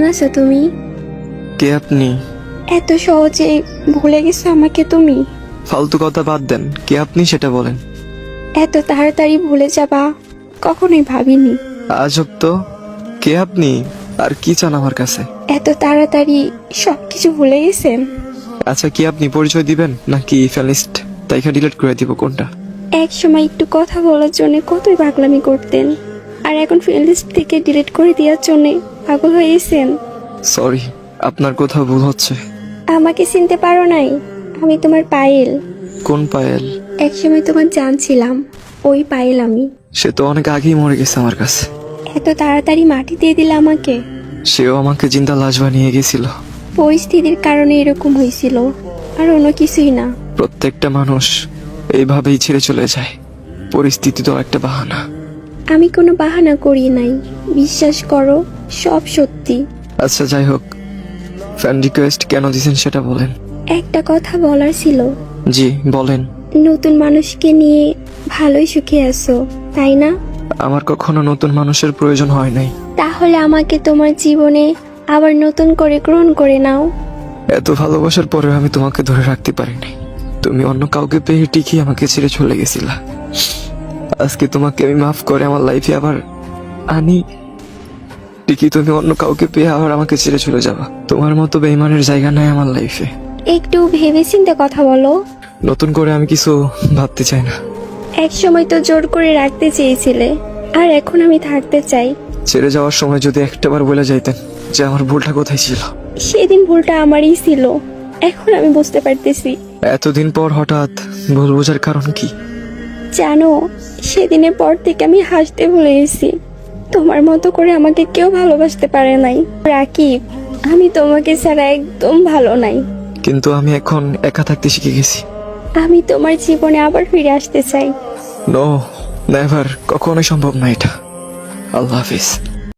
কেমন আছো তুমি? কে আপনি? এত সহজে ভুলে গেছো আমাকে তুমি? ফালতু কথা বাদ দেন, কে আপনি সেটা বলেন। এত তাড়াতাড়ি ভুলে যাবা কখনোই ভাবিনি। আজব তো, কে আপনি আর কি চান আমার কাছে? এত তাড়াতাড়ি সবকিছু ভুলে গেছেন? আচ্ছা, কি আপনি পরিচয় দিবেন নাকি ফ্যালিস্ট তাইকা ডিলিট করে দিব? কোনটা? এক সময় একটু কথা বলার জন্য কতই পাগলামি করতেন, আর এখন ফ্রেন্ড লিস্ট থেকে ডিলিট করে দেওয়ার জন্য পাগল হয়ে গেছেন। সরি, আপনার কোথাও ভুল হচ্ছে। আমাকে চিনতে পারো নাই? আমি তোমার পায়েল। কোন পায়েল? এক সময় তোমার জান ছিলাম, ওই পায়েল আমি। সে তো অনেক আগেই মরে গেছে আমার কাছে। এত তাড়াতাড়ি মাটি দিয়ে দিলে আমাকে। সেও আমাকে জিন্দা লাশ বানিয়ে গেছিল। পরিস্থিতির কারণে এরকম হয়েছিল, আর অন্য কিছুই না। প্রত্যেকটা মানুষ এইভাবেই ছেড়ে চলে যায়, পরিস্থিতি তো একটা বাহানা। আমি কোনো বাহানা করি নাই, বিশ্বাস করো, সব সত্যি। আচ্ছা যাই হোক, ফ্যান রিকোয়েস্ট কেন দিয়েছেন সেটা বলেন। একটা কথা বলার ছিল। জি বলেন। নতুন মানুষকে নিয়ে ভালোই সুখে আছো, তাই না? আমার কখনো নতুন মানুষের প্রয়োজন হয় নাই। তাহলে আমাকে তোমার জীবনে আবার নতুন করে গ্রহণ করে নাও। এত ভালোবাসার পরেও আমি তোমাকে ধরে রাখতে পারিনি। তুমি অন্য কাউকে পেয়ে ঠিকই আমাকে ছেড়ে চলে গেছিলা। আজকে তোমাকে আমি মাফ করে আমার লাইফে আবার আনি, ঠিকই তুমি অন্য কাউকে পেয়ে আবার আমাকে ছেড়ে চলে যাবা। তোমার মতো বেইমানের জায়গা নাই আমার লাইফে। একটু ভেবেচিন্তে কথা বলো। নতুন করে আমি কিছু ভাবতে চাই না। এক সময় তো জোর করে রাখতে চেয়েছিলে, আর এখন আমি থাকতে চাই। ছেড়ে যাওয়ার সময় যদি একটাবার বলে যাইতেন যে আমার ভুলটা কোথায় ছিল। সেদিন ভুলটা আমারই ছিল, এখন আমি বুঝতে পারতেছি। এতদিন পর হঠাৎ ভুল বোঝার কারণ কি? জানো, সেদিনের পর থেকে আমি হাসতে ভুলে গেছি। তোমার মতো করে আমাকে কেউ ভালোবাসতে পারে নাই রাকিব। আমি তোমাকে ছাড়া একদম ভালো নাই। কিন্তু আমি এখন একা থাকতে শিখে গেছি। আমি তোমার জীবনে আবার ফিরে আসতে চাই। নো, নেভার, কখনোই সম্ভব না এটা। আল্লাহ হাফিজ।